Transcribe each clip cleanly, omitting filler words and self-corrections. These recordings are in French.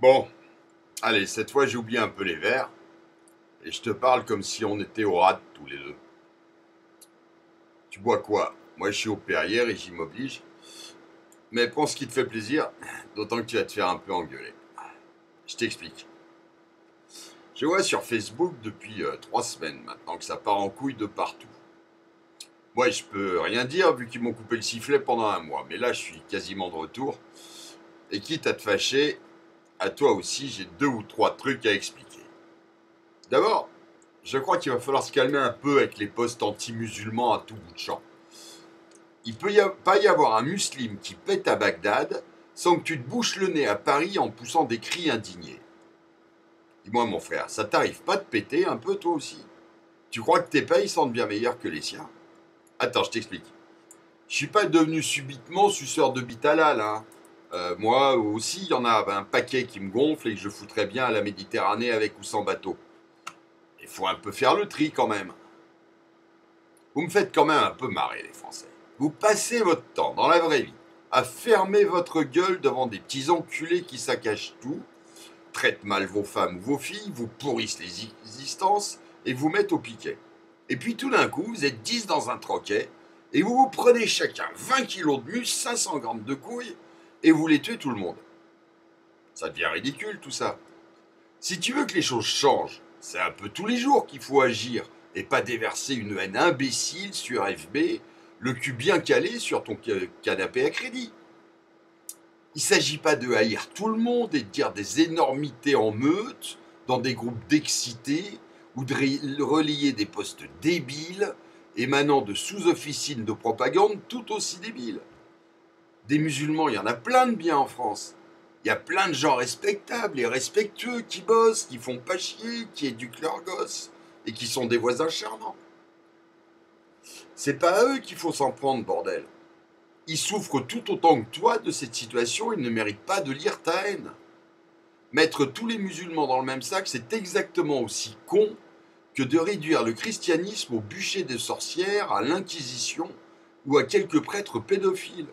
Bon, allez, cette fois j'ai oublié un peu les verres, et je te parle comme si on était au rad tous les deux. Tu bois quoi? Moi je suis au Perrier et j'y m'oblige. Mais prends ce qui te fait plaisir, d'autant que tu vas te faire un peu engueuler. Je t'explique. Je vois sur Facebook depuis 3 semaines maintenant que ça part en couille de partout. Moi je peux rien dire vu qu'ils m'ont coupé le sifflet pendant un mois, mais là je suis quasiment de retour. Et quitte à te fâcher, à toi aussi j'ai 2 ou 3 trucs à expliquer. D'abord, je crois qu'il va falloir se calmer un peu avec les postes anti-musulmans à tout bout de champ. Il peut pas y avoir un musulman qui pète à Bagdad sans que tu te bouches le nez à Paris en poussant des cris indignés. Dis-moi mon frère, ça t'arrive pas de péter un peu toi aussi? Tu crois que tes payes sentent bien meilleurs que les siens? Attends, je t'explique. Je suis pas devenu subitement suceur de bite halal, hein. Moi aussi, il y en a un paquet qui me gonfle et que je foutrais bien à la Méditerranée avec ou sans bateau. Il faut un peu faire le tri quand même. Vous me faites quand même un peu marrer, les Français. Vous passez votre temps, dans la vraie vie, à fermer votre gueule devant des petits enculés qui saccagent tout, traitent mal vos femmes ou vos filles, vous pourrissent les existences et vous mettent au piquet. Et puis tout d'un coup, vous êtes 10 dans un troquet et vous vous prenez chacun 20 kilos de muscle, 500 grammes de couilles et vous voulez tuer tout le monde. Ça devient ridicule tout ça. Si tu veux que les choses changent, c'est un peu tous les jours qu'il faut agir et pas déverser une haine imbécile sur FB, le cul bien calé sur ton canapé à crédit. Il ne s'agit pas de haïr tout le monde et de dire des énormités en meute dans des groupes d'excités ou de relayer des postes débiles émanant de sous-officines de propagande tout aussi débiles. Des musulmans, il y en a plein de bien en France. Il y a plein de gens respectables et respectueux qui bossent, qui font pas chier, qui éduquent leurs gosses et qui sont des voisins charmants. C'est pas à eux qu'il faut s'en prendre, bordel. Ils souffrent tout autant que toi de cette situation, ils ne méritent pas de lire ta haine. Mettre tous les musulmans dans le même sac, c'est exactement aussi con que de réduire le christianisme au bûcher des sorcières, à l'inquisition ou à quelques prêtres pédophiles.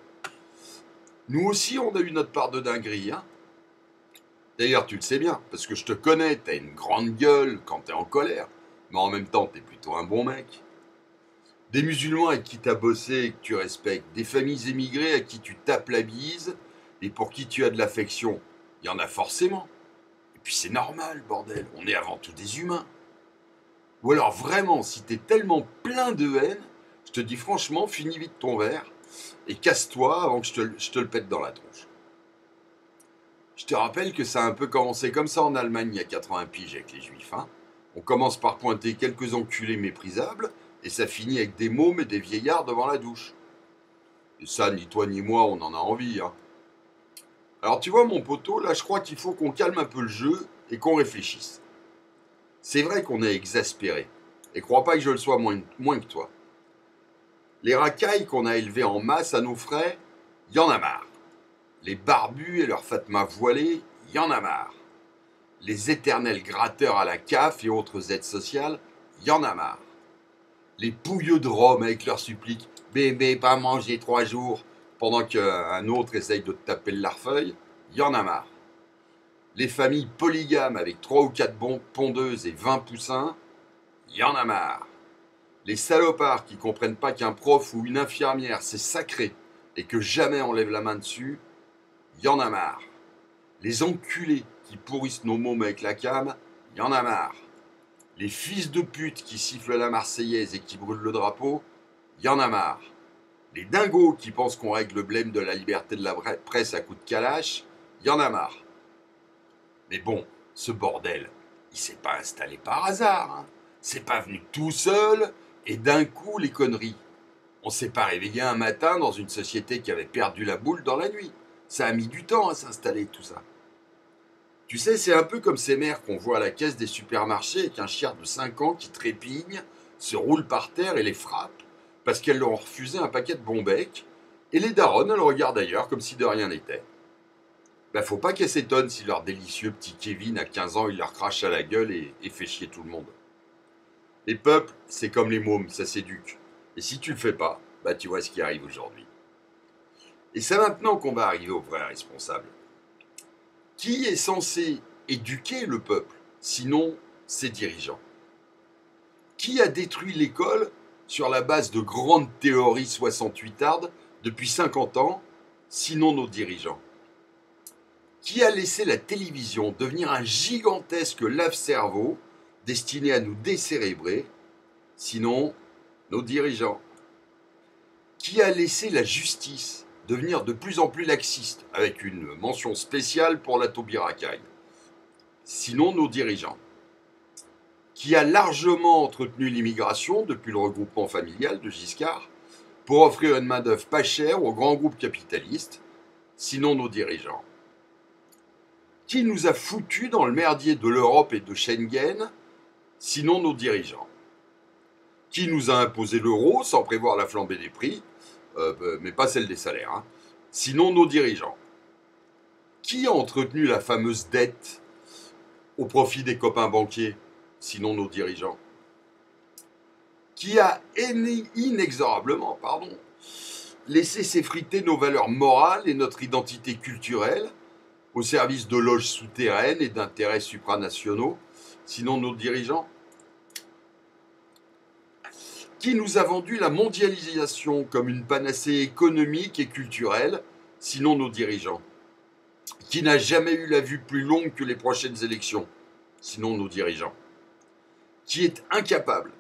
Nous aussi, on a eu notre part de dinguerie, hein. D'ailleurs, tu le sais bien, parce que je te connais, t'as une grande gueule quand t'es en colère, mais en même temps, t'es plutôt un bon mec. Des musulmans avec qui t'as bossé et que tu respectes, des familles émigrées à qui tu tapes la bise et pour qui tu as de l'affection, il y en a forcément. Et puis c'est normal, bordel, on est avant tout des humains. Ou alors vraiment, si t'es tellement plein de haine, je te dis franchement, finis vite ton verre et casse-toi avant que je te le pète dans la tronche. Je te rappelle que ça a un peu commencé comme ça en Allemagne il y a 80 piges avec les juifs, hein. On commence par pointer quelques enculés méprisables et ça finit avec des mômes et des vieillards devant la douche. Et ça, ni toi ni moi, on en a envie, hein. Alors tu vois mon poteau, là je crois qu'il faut qu'on calme un peu le jeu et qu'on réfléchisse. C'est vrai qu'on est exaspéré. Et crois pas que je le sois moins que toi. Les racailles qu'on a élevées en masse à nos frais, y en a marre. Les barbus et leurs fatmas voilées, y en a marre. Les éternels gratteurs à la CAF et autres aides sociales, y en a marre. Les pouilleux de Rome avec leurs suppliques bébé pas manger 3 jours pendant qu'un autre essaye de te taper le larfeuille, y en a marre. Les familles polygames avec 3 ou 4 pondeuses et 20 poussins, y en a marre. Les salopards qui comprennent pas qu'un prof ou une infirmière c'est sacré et que jamais on lève la main dessus, y en a marre. Les enculés qui pourrissent nos mômes avec la cam, y en a marre. Les fils de pute qui sifflent la Marseillaise et qui brûlent le drapeau, y en a marre. Les dingos qui pensent qu'on règle le blême de la liberté de la presse à coups de calache, y en a marre. Mais bon, ce bordel, il s'est pas installé par hasard, hein. C'est pas venu tout seul et d'un coup les conneries. On s'est pas réveillé un matin dans une société qui avait perdu la boule dans la nuit. Ça a mis du temps à s'installer tout ça. Tu sais, c'est un peu comme ces mères qu'on voit à la caisse des supermarchés avec un chien de 5 ans qui trépigne, se roule par terre et les frappe parce qu'elles leur ont refusé un paquet de bons becs, et les daronnes, elles regardent ailleurs comme si de rien n'était. Ben faut pas qu'elles s'étonnent si leur délicieux petit Kevin à 15 ans il leur crache à la gueule et fait chier tout le monde. Les peuples, c'est comme les mômes, ça s'éduque. Et si tu le fais pas, bah tu vois ce qui arrive aujourd'hui. Et c'est maintenant qu'on va arriver aux vrais responsables. Qui est censé éduquer le peuple, sinon ses dirigeants? Qui a détruit l'école sur la base de grandes théories 68ardes depuis 50 ans, sinon nos dirigeants? Qui a laissé la télévision devenir un gigantesque lave-cerveau destiné à nous décérébrer, sinon nos dirigeants? Qui a laissé la justice devenir de plus en plus laxiste, avec une mention spéciale pour la Taubira Racaille, sinon nos dirigeants? Qui a largement entretenu l'immigration depuis le regroupement familial de Giscard pour offrir une main-d'œuvre pas chère aux grands groupes capitalistes, sinon nos dirigeants? Qui nous a foutus dans le merdier de l'Europe et de Schengen, sinon nos dirigeants? Qui nous a imposé l'euro sans prévoir la flambée des prix, mais pas celle des salaires, hein, sinon nos dirigeants? Qui a entretenu la fameuse dette au profit des copains banquiers, sinon nos dirigeants? Qui a inexorablement laissé s'effriter nos valeurs morales et notre identité culturelle au service de loges souterraines et d'intérêts supranationaux, sinon nos dirigeants? Qui nous a vendu la mondialisation comme une panacée économique et culturelle, sinon nos dirigeants? Qui n'a jamais eu la vue plus longue que les prochaines élections, sinon nos dirigeants? Qui est incapable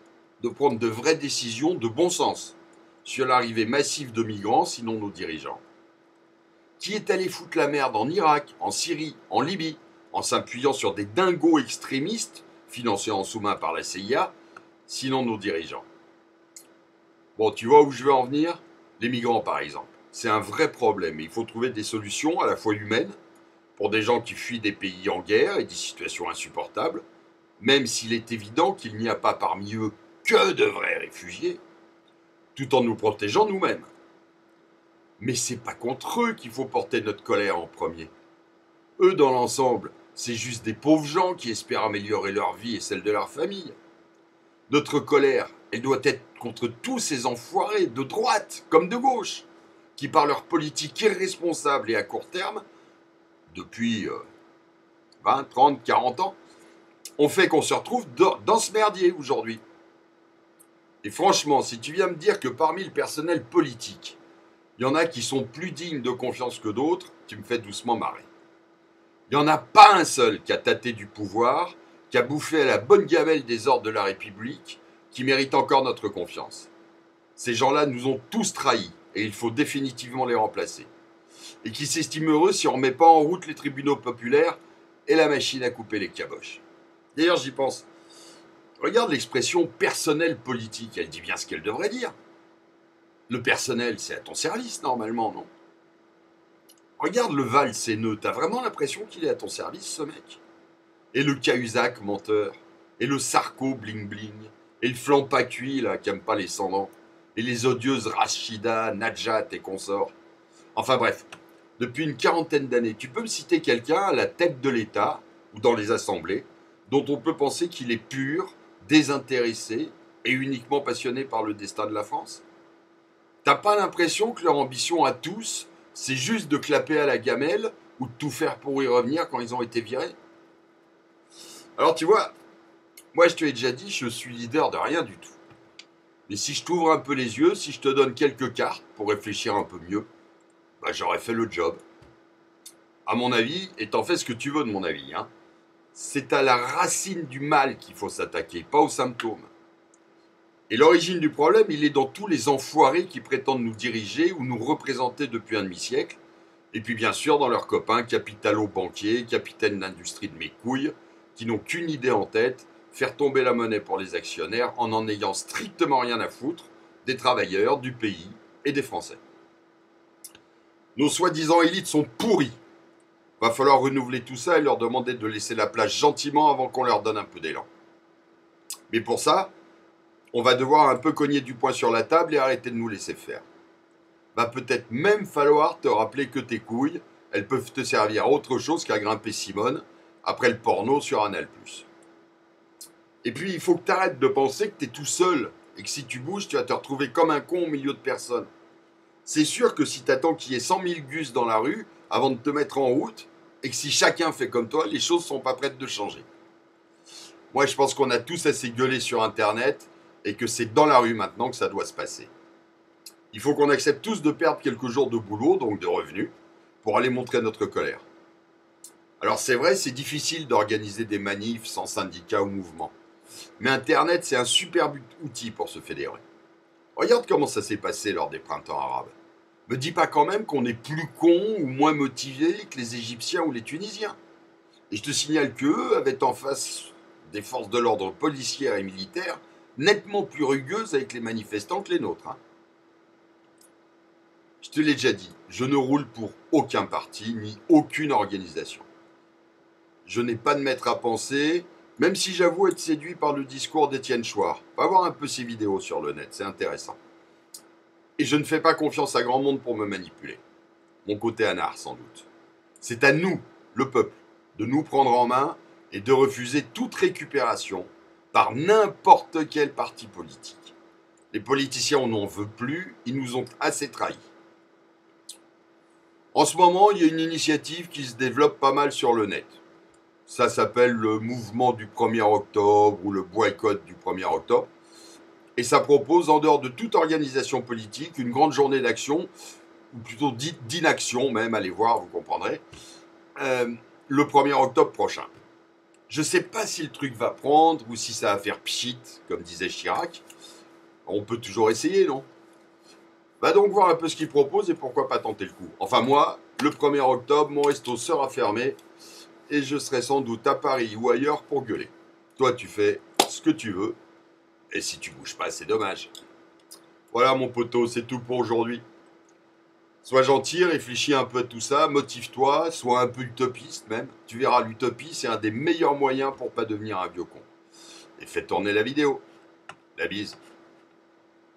de prendre de vraies décisions de bon sens sur l'arrivée massive de migrants, sinon nos dirigeants? Qui est allé foutre la merde en Irak, en Syrie, en Libye, en s'appuyant sur des dingos extrémistes, financés en sous-main par la CIA, sinon nos dirigeants? Bon, tu vois où je veux en venir? Les migrants, par exemple. C'est un vrai problème. Il faut trouver des solutions à la fois humaines, pour des gens qui fuient des pays en guerre et des situations insupportables, même s'il est évident qu'il n'y a pas parmi eux que de vrais réfugiés, tout en nous protégeant nous-mêmes. Mais c'est pas contre eux qu'il faut porter notre colère en premier. Eux, dans l'ensemble, c'est juste des pauvres gens qui espèrent améliorer leur vie et celle de leur famille. Notre colère, elle doit être contre tous ces enfoirés de droite comme de gauche, qui par leur politique irresponsable et à court terme, depuis 20, 30, 40 ans, ont fait qu'on se retrouve dans ce merdier aujourd'hui. Et franchement, si tu viens me dire que parmi le personnel politique, il y en a qui sont plus dignes de confiance que d'autres, tu me fais doucement marrer. Il n'y en a pas un seul qui a tâté du pouvoir, qui a bouffé à la bonne gamelle des ordres de la République, qui mérite encore notre confiance. Ces gens-là nous ont tous trahis, et il faut définitivement les remplacer. Et qui s'estiment heureux si on ne remet pas en route les tribunaux populaires et la machine à couper les caboches. D'ailleurs, j'y pense. Regarde l'expression personnel politique, elle dit bien ce qu'elle devrait dire. Le personnel, c'est à ton service, normalement, non? Regarde le Val Séneux, t'as vraiment l'impression qu'il est à ton service, ce mec? Et le Cahuzac menteur, et le Sarko bling bling, et le Flampa cuit, là, qui aime pas les sans-dents, et les odieuses Rachida, Najat et consorts. Enfin bref, depuis une quarantaine d'années, tu peux me citer quelqu'un à la tête de l'État, ou dans les assemblées, dont on peut penser qu'il est pur, désintéressé, et uniquement passionné par le destin de la France? T'as pas l'impression que leur ambition à tous, c'est juste de clapper à la gamelle ou de tout faire pour y revenir quand ils ont été virés? Alors tu vois, moi je te l'ai déjà dit, je suis leader de rien du tout. Mais si je t'ouvre un peu les yeux, si je te donne quelques cartes pour réfléchir un peu mieux, bah j'aurais fait le job. À mon avis, et t'en fais ce que tu veux de mon avis, hein, c'est à la racine du mal qu'il faut s'attaquer, pas aux symptômes. Et l'origine du problème, il est dans tous les enfoirés qui prétendent nous diriger ou nous représenter depuis un demi-siècle, et puis bien sûr dans leurs copains capitalo-banquiers, capitaines d'industrie de mes couilles, qui n'ont qu'une idée en tête, faire tomber la monnaie pour les actionnaires en ayant strictement rien à foutre des travailleurs, du pays et des Français. Nos soi-disant élites sont pourries. Va falloir renouveler tout ça et leur demander de laisser la place gentiment avant qu'on leur donne un peu d'élan. Mais pour ça, on va devoir un peu cogner du poing sur la table et arrêter de nous laisser faire. Va peut-être même falloir te rappeler que tes couilles, elles peuvent te servir à autre chose qu'à grimper Simone après le porno sur Anal+. Et puis, il faut que tu arrêtes de penser que tu es tout seul et que si tu bouges, tu vas te retrouver comme un con au milieu de personnes. C'est sûr que si tu attends qu'il y ait 100 000 gus dans la rue avant de te mettre en route, et que si chacun fait comme toi, les choses ne sont pas prêtes de changer. Moi, je pense qu'on a tous assez gueulé sur Internet et que c'est dans la rue maintenant que ça doit se passer. Il faut qu'on accepte tous de perdre quelques jours de boulot, donc de revenus, pour aller montrer notre colère. Alors c'est vrai, c'est difficile d'organiser des manifs sans syndicat ou mouvement. Mais Internet, c'est un super outil pour se fédérer. Regarde comment ça s'est passé lors des printemps arabes. Me dis pas quand même qu'on est plus cons ou moins motivés que les Égyptiens ou les Tunisiens. Et je te signale qu'eux avaient en face des forces de l'ordre policières et militaires nettement plus rugueuses avec les manifestants que les nôtres. Hein. Je te l'ai déjà dit, je ne roule pour aucun parti ni aucune organisation. Je n'ai pas de maître à penser, même si j'avoue être séduit par le discours d'Étienne Chouard. Va voir un peu ses vidéos sur le net, c'est intéressant. Et je ne fais pas confiance à grand monde pour me manipuler. Mon côté anard, sans doute. C'est à nous, le peuple, de nous prendre en main et de refuser toute récupération par n'importe quel parti politique. Les politiciens, on n'en veut plus, ils nous ont assez trahis. En ce moment, il y a une initiative qui se développe pas mal sur le net. Ça s'appelle le mouvement du 1er octobre ou le boycott du 1er octobre. Et ça propose, en dehors de toute organisation politique, une grande journée d'action, ou plutôt d'inaction même, allez voir, vous comprendrez, le 1er octobre prochain. Je ne sais pas si le truc va prendre ou si ça va faire pchit, comme disait Chirac. On peut toujours essayer, non ? Va donc voir un peu ce qu'il propose et pourquoi pas tenter le coup. Enfin moi, le 1er octobre, mon resto sera fermé et je serai sans doute à Paris ou ailleurs pour gueuler. Toi, tu fais ce que tu veux et si tu bouges pas, c'est dommage. Voilà mon poteau, c'est tout pour aujourd'hui. Sois gentil, réfléchis un peu à tout ça, motive-toi, sois un peu utopiste même. Tu verras, l'utopie, c'est un des meilleurs moyens pour pas devenir un vieux con. Et fais tourner la vidéo. La bise.